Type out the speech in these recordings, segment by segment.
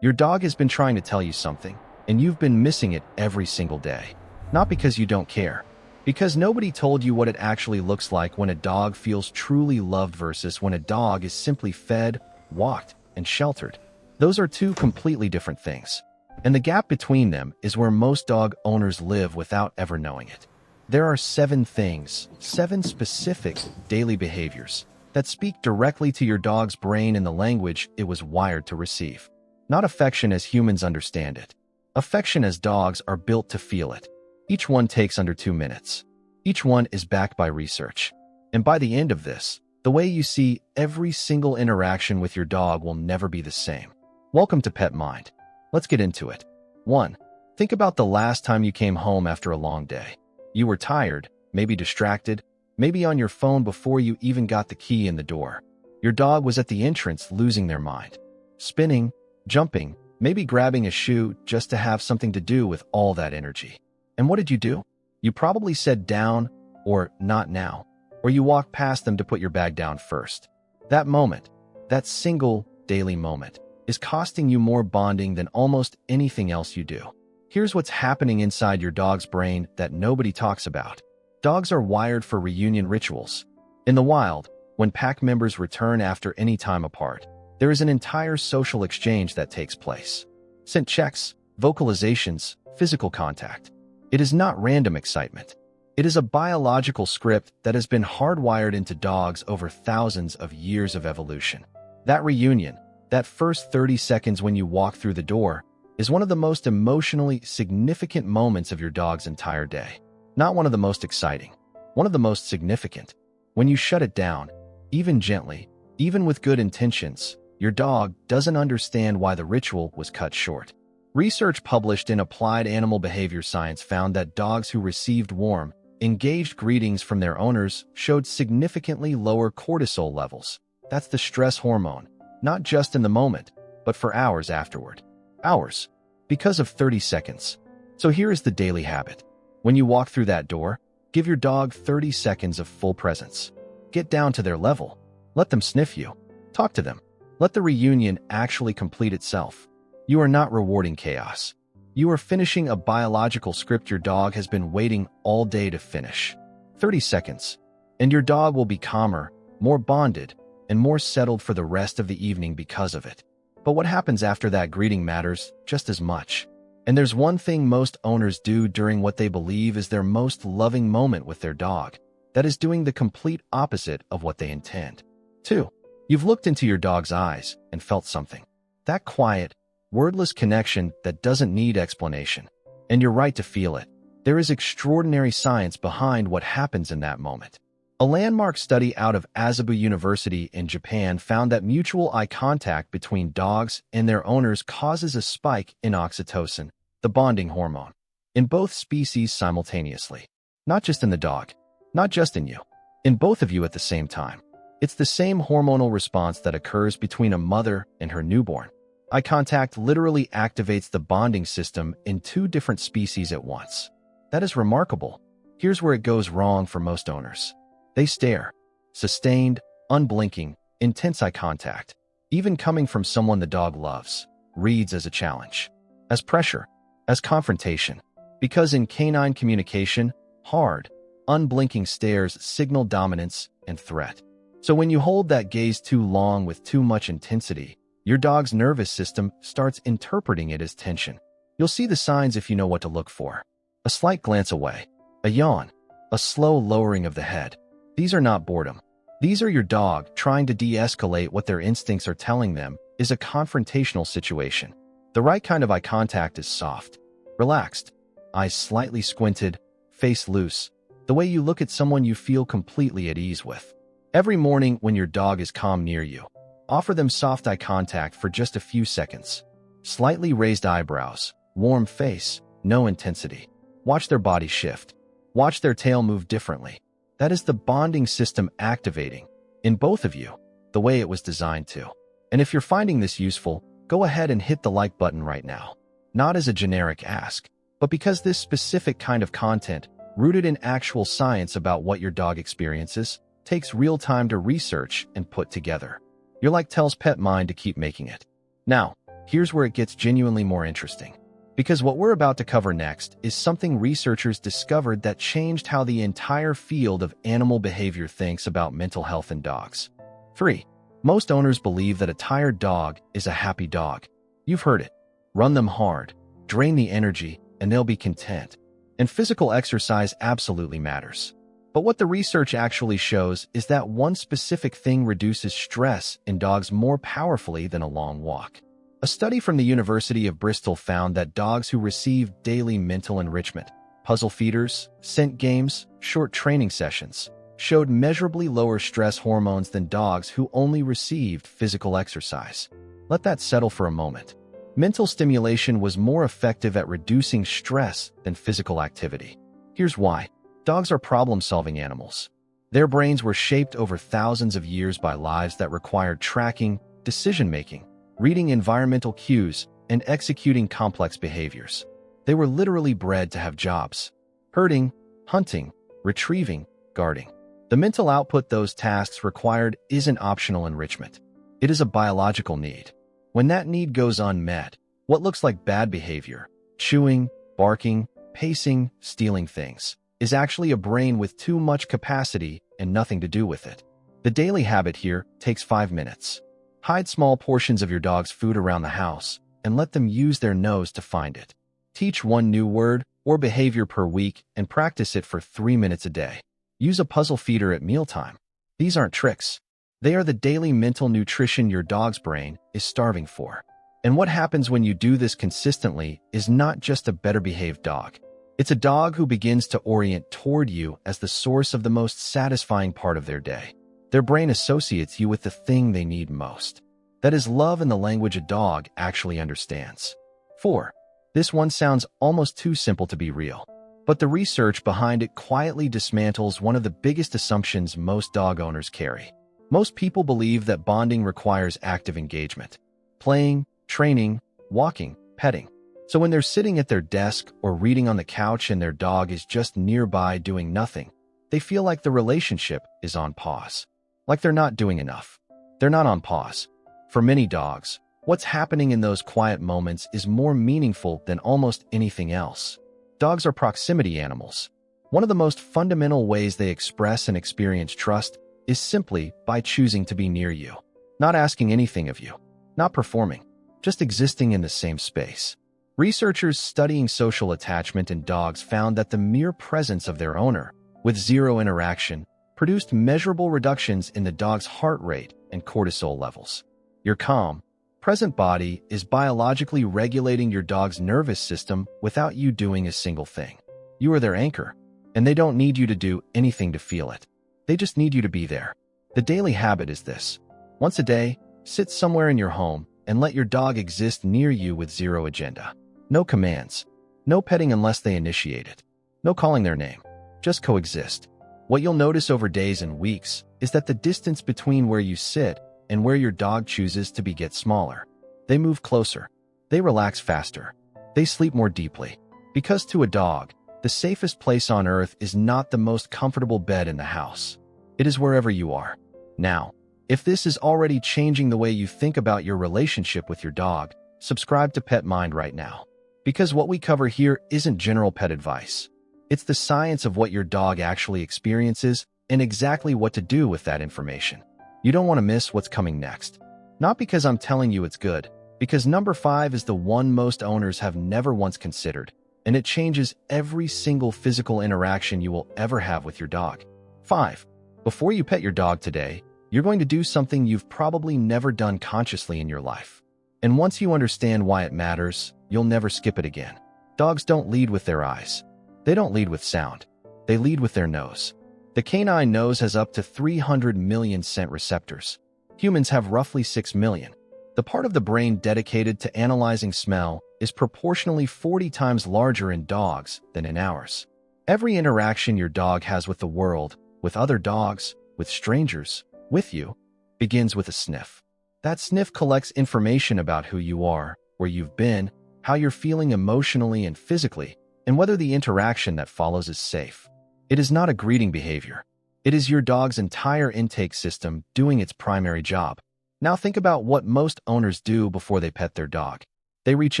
Your dog has been trying to tell you something, and you've been missing it every single day. Not because you don't care, because nobody told you what it actually looks like when a dog feels truly loved versus when a dog is simply fed, walked, and sheltered. Those are two completely different things. And the gap between them is where most dog owners live without ever knowing it. There are 7 specific daily behaviors that speak directly to your dog's brain in the language it was wired to receive. Not affection as humans understand it. Affection as dogs are built to feel it. Each one takes under 2 minutes. Each one is backed by research. And by the end of this, the way you see every single interaction with your dog will never be the same. Welcome to Pet Mind. Let's get into it. 1. Think about the last time you came home after a long day. You were tired, maybe distracted, maybe on your phone before you even got the key in the door. Your dog was at the entrance losing their mind. Spinning, jumping, maybe grabbing a shoe just to have something to do with all that energy. And what did you do? You probably said down or not now, or you walked past them to put your bag down first. That moment, that single daily moment, is costing you more bonding than almost anything else you do. Here's what's happening inside your dog's brain that nobody talks about. Dogs are wired for reunion rituals. In the wild, when pack members return after any time apart, there is an entire social exchange that takes place. Scent checks, vocalizations, physical contact. It is not random excitement. It is a biological script that has been hardwired into dogs over thousands of years of evolution. That reunion, that first 30 seconds when you walk through the door, is one of the most emotionally significant moments of your dog's entire day. Not one of the most exciting, one of the most significant. When you shut it down, even gently, even with good intentions, your dog doesn't understand why the ritual was cut short. Research published in Applied Animal Behavior Science found that dogs who received warm, engaged greetings from their owners showed significantly lower cortisol levels. That's the stress hormone, not just in the moment, but for hours afterward. Hours. Because of 30 seconds. So here is the daily habit. When you walk through that door, give your dog 30 seconds of full presence. Get down to their level. Let them sniff you. Talk to them. Let the reunion actually complete itself. You are not rewarding chaos. You are finishing a biological script your dog has been waiting all day to finish. 30 seconds. And your dog will be calmer, more bonded, and more settled for the rest of the evening because of it. But what happens after that greeting matters just as much. And there's one thing most owners do during what they believe is their most loving moment with their dog. That is doing the complete opposite of what they intend. 2. You've looked into your dog's eyes and felt something. That quiet, wordless connection that doesn't need explanation. And you're right to feel it. There is extraordinary science behind what happens in that moment. A landmark study out of Asabu University in Japan found that mutual eye contact between dogs and their owners causes a spike in oxytocin, the bonding hormone, in both species simultaneously. Not just in the dog, not just in you, in both of you at the same time. It's the same hormonal response that occurs between a mother and her newborn. Eye contact literally activates the bonding system in 2 different species at once. That is remarkable. Here's where it goes wrong for most owners. They stare. Sustained, unblinking, intense eye contact, even coming from someone the dog loves, reads as a challenge, as pressure, as confrontation. Because in canine communication, hard, unblinking stares signal dominance and threat. So when you hold that gaze too long with too much intensity, your dog's nervous system starts interpreting it as tension. You'll see the signs if you know what to look for. A slight glance away, a yawn, a slow lowering of the head. These are not boredom. These are your dog trying to de-escalate what their instincts are telling them is a confrontational situation. The right kind of eye contact is soft, relaxed, eyes slightly squinted, face loose, the way you look at someone you feel completely at ease with. Every morning when your dog is calm near you, offer them soft eye contact for just a few seconds. Slightly raised eyebrows, warm face, no intensity. Watch their body shift. Watch their tail move differently. That is the bonding system activating, in both of you, the way it was designed to. And if you're finding this useful, go ahead and hit the like button right now. Not as a generic ask, but because this specific kind of content, rooted in actual science about what your dog experiences, takes real time to research and put together. Your like tells Pet Mind to keep making it. Now, here's where it gets genuinely more interesting. Because what we're about to cover next is something researchers discovered that changed how the entire field of animal behavior thinks about mental health in dogs. 3. Most owners believe that a tired dog is a happy dog. You've heard it. Run them hard, drain the energy, and they'll be content. And physical exercise absolutely matters. But what the research actually shows is that one specific thing reduces stress in dogs more powerfully than a long walk. A study from the University of Bristol found that dogs who received daily mental enrichment, puzzle feeders, scent games, short training sessions, showed measurably lower stress hormones than dogs who only received physical exercise. Let that settle for a moment. Mental stimulation was more effective at reducing stress than physical activity. Here's why. Dogs are problem-solving animals. Their brains were shaped over thousands of years by lives that required tracking, decision-making, reading environmental cues, and executing complex behaviors. They were literally bred to have jobs: herding, hunting, retrieving, guarding. The mental output those tasks required isn't optional enrichment. It is a biological need. When that need goes unmet, what looks like bad behavior, chewing, barking, pacing, stealing things, is actually a brain with too much capacity and nothing to do with it. The daily habit here takes 5 minutes. Hide small portions of your dog's food around the house and let them use their nose to find it. Teach one new word or behavior per week and practice it for 3 minutes a day. Use a puzzle feeder at mealtime. These aren't tricks. They are the daily mental nutrition your dog's brain is starving for. And what happens when you do this consistently is not just a better behaved dog. It's a dog who begins to orient toward you as the source of the most satisfying part of their day. Their brain associates you with the thing they need most. That is love in the language a dog actually understands. 4. This one sounds almost too simple to be real. But the research behind it quietly dismantles one of the biggest assumptions most dog owners carry. Most people believe that bonding requires active engagement. Playing, training, walking, petting. So when they're sitting at their desk or reading on the couch and their dog is just nearby doing nothing, they feel like the relationship is on pause. Like they're not doing enough. They're not on pause. For many dogs, what's happening in those quiet moments is more meaningful than almost anything else. Dogs are proximity animals. One of the most fundamental ways they express and experience trust is simply by choosing to be near you. Not asking anything of you. Not performing. Just existing in the same space. Researchers studying social attachment in dogs found that the mere presence of their owner, with zero interaction, produced measurable reductions in the dog's heart rate and cortisol levels. Your calm, present body is biologically regulating your dog's nervous system without you doing a single thing. You are their anchor, and they don't need you to do anything to feel it. They just need you to be there. The daily habit is this. Once a day, sit somewhere in your home and let your dog exist near you with zero agenda. No commands. No petting unless they initiate it. No calling their name. Just coexist. What you'll notice over days and weeks is that the distance between where you sit and where your dog chooses to be gets smaller. They move closer. They relax faster. They sleep more deeply. Because to a dog, the safest place on earth is not the most comfortable bed in the house. It is wherever you are. Now, if this is already changing the way you think about your relationship with your dog, subscribe to Pet Mind right now. Because what we cover here isn't general pet advice. It's the science of what your dog actually experiences and exactly what to do with that information. You don't want to miss what's coming next. Not because I'm telling you it's good, because number 5 is the one most owners have never once considered, and it changes every single physical interaction you will ever have with your dog. 5. Before you pet your dog today, you're going to do something you've probably never done consciously in your life. And once you understand why it matters, you'll never skip it again. Dogs don't lead with their eyes. They don't lead with sound. They lead with their nose. The canine nose has up to 300 million scent receptors. Humans have roughly 6 million. The part of the brain dedicated to analyzing smell is proportionally 40 times larger in dogs than in ours. Every interaction your dog has with the world, with other dogs, with strangers, with you, begins with a sniff. That sniff collects information about who you are, where you've been, how you're feeling emotionally and physically, and whether the interaction that follows is safe. It is not a greeting behavior. It is your dog's entire intake system doing its primary job. Now think about what most owners do before they pet their dog. They reach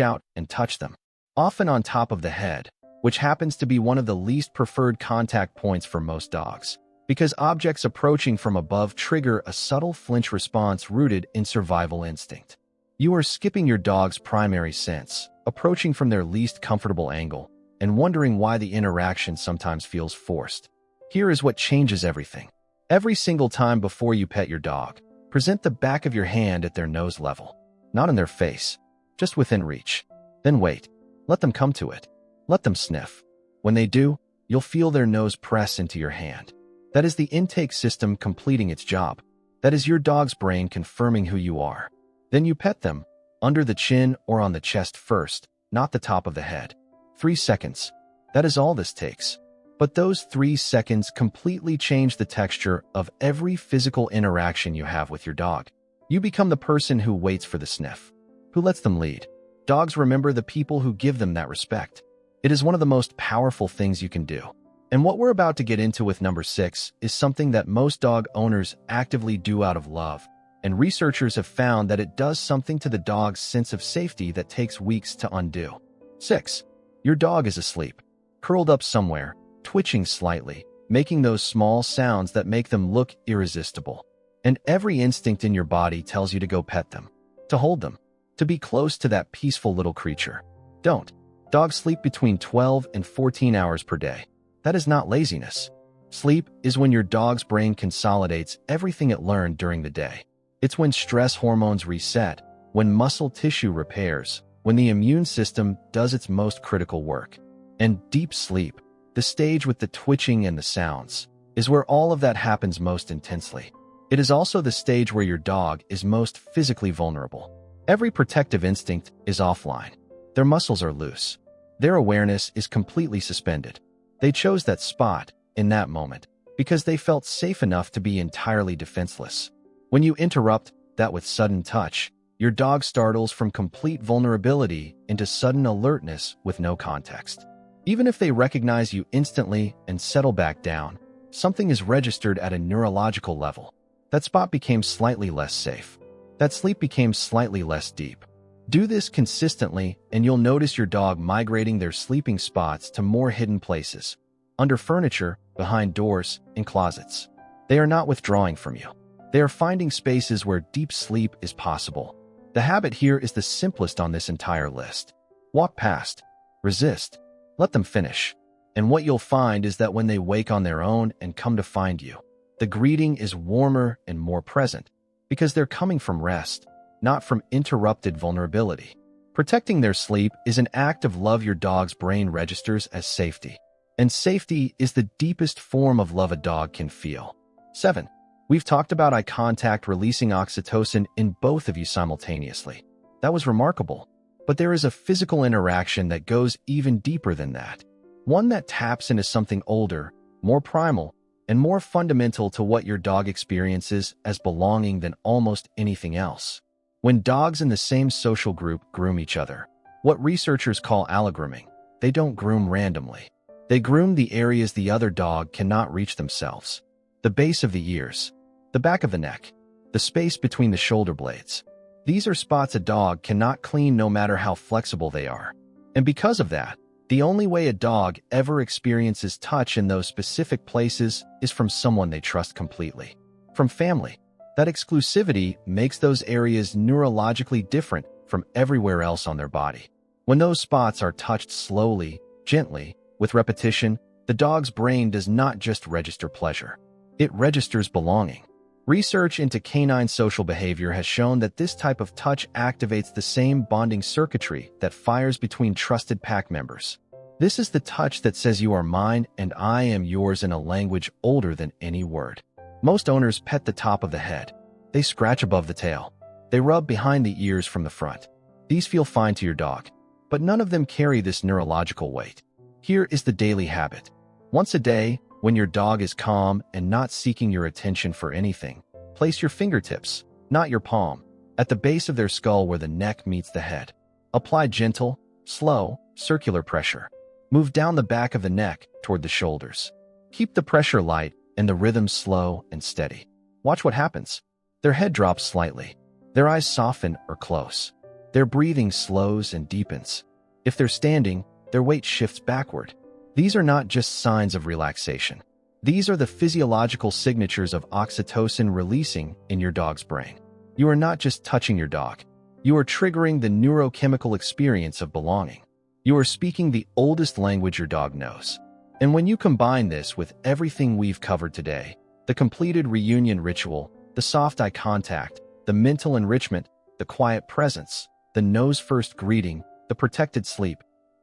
out and touch them, often on top of the head, which happens to be one of the least preferred contact points for most dogs, because objects approaching from above trigger a subtle flinch response rooted in survival instinct. You are skipping your dog's primary sense, approaching from their least comfortable angle, and wondering why the interaction sometimes feels forced. Here is what changes everything. Every single time before you pet your dog, present the back of your hand at their nose level, not in their face, just within reach. Then wait. Let them come to it. Let them sniff. When they do, you'll feel their nose press into your hand. That is the intake system completing its job. That is your dog's brain confirming who you are. Then you pet them, under the chin or on the chest first, not the top of the head. 3 seconds. That is all this takes. But those 3 seconds completely change the texture of every physical interaction you have with your dog. You become the person who waits for the sniff, who lets them lead. Dogs remember the people who give them that respect. It is one of the most powerful things you can do. And what we're about to get into with number 6 is something that most dog owners actively do out of love, and researchers have found that it does something to the dog's sense of safety that takes weeks to undo. 6. Your dog is asleep, curled up somewhere, twitching slightly, making those small sounds that make them look irresistible. And every instinct in your body tells you to go pet them, to hold them, to be close to that peaceful little creature. Don't. Dogs sleep between 12 and 14 hours per day. That is not laziness. Sleep is when your dog's brain consolidates everything it learned during the day. It's when stress hormones reset, when muscle tissue repairs, when the immune system does its most critical work. And deep sleep, the stage with the twitching and the sounds, is where all of that happens most intensely. It is also the stage where your dog is most physically vulnerable. Every protective instinct is offline. Their muscles are loose. Their awareness is completely suspended. They chose that spot, in that moment, because they felt safe enough to be entirely defenseless. When you interrupt that with sudden touch, your dog startles from complete vulnerability into sudden alertness with no context. Even if they recognize you instantly and settle back down, something is registered at a neurological level. That spot became slightly less safe. That sleep became slightly less deep. Do this consistently, and you'll notice your dog migrating their sleeping spots to more hidden places, under furniture, behind doors, in closets. They are not withdrawing from you. They are finding spaces where deep sleep is possible. The habit here is the simplest on this entire list. Walk past. Resist. Let them finish. And what you'll find is that when they wake on their own and come to find you, the greeting is warmer and more present, because they're coming from rest, not from interrupted vulnerability. Protecting their sleep is an act of love your dog's brain registers as safety. And safety is the deepest form of love a dog can feel. 7. We've talked about eye contact releasing oxytocin in both of you simultaneously. That was remarkable. But there is a physical interaction that goes even deeper than that. One that taps into something older, more primal, and more fundamental to what your dog experiences as belonging than almost anything else. When dogs in the same social group groom each other, what researchers call allogrooming, they don't groom randomly. They groom the areas the other dog cannot reach themselves. The base of the ears, the back of the neck, the space between the shoulder blades. These are spots a dog cannot clean no matter how flexible they are. And because of that, the only way a dog ever experiences touch in those specific places is from someone they trust completely. From family. That exclusivity makes those areas neurologically different from everywhere else on their body. When those spots are touched slowly, gently, with repetition, the dog's brain does not just register pleasure. It registers belonging. Research into canine social behavior has shown that this type of touch activates the same bonding circuitry that fires between trusted pack members. This is the touch that says you are mine and I am yours in a language older than any word. Most owners pet the top of the head. They scratch above the tail. They rub behind the ears from the front. These feel fine to your dog, but none of them carry this neurological weight. Here is the daily habit. Once a day, when your dog is calm and not seeking your attention for anything, place your fingertips, not your palm, at the base of their skull where the neck meets the head. Apply gentle, slow, circular pressure. Move down the back of the neck toward the shoulders. Keep the pressure light and the rhythm slow and steady. Watch what happens. Their head drops slightly. Their eyes soften or close. Their breathing slows and deepens. If they're standing, their weight shifts backward. These are not just signs of relaxation. These are the physiological signatures of oxytocin releasing in your dog's brain. You are not just touching your dog. You are triggering the neurochemical experience of belonging. You are speaking the oldest language your dog knows. And when you combine this with everything we've covered today, the completed reunion ritual, the soft eye contact, the mental enrichment, the quiet presence, the nose-first greeting, the protected sleep,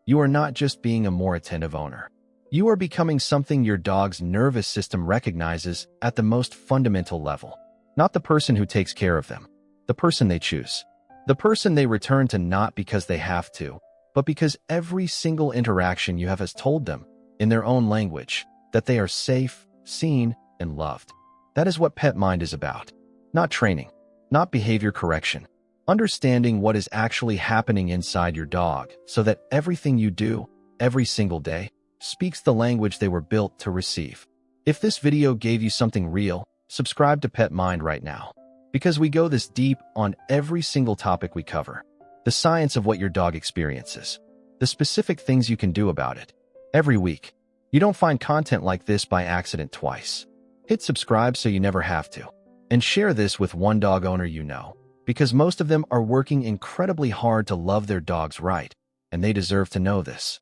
you are not just being a more attentive owner. You are becoming something your dog's nervous system recognizes at the most fundamental level. Not the person who takes care of them, the person they choose. The person they return to not because they have to, but because every single interaction you have has told them, in their own language, that they are safe, seen, and loved. That is what Pet Mind is about. Not training, not behavior correction. Understanding what is actually happening inside your dog so that everything you do, every single day, speaks the language they were built to receive. If this video gave you something real, subscribe to Pet Mind right now. Because we go this deep on every single topic we cover. The science of what your dog experiences. The specific things you can do about it. Every week. You don't find content like this by accident twice. Hit subscribe so you never have to. And share this with one dog owner you know. Because most of them are working incredibly hard to love their dogs right, and they deserve to know this.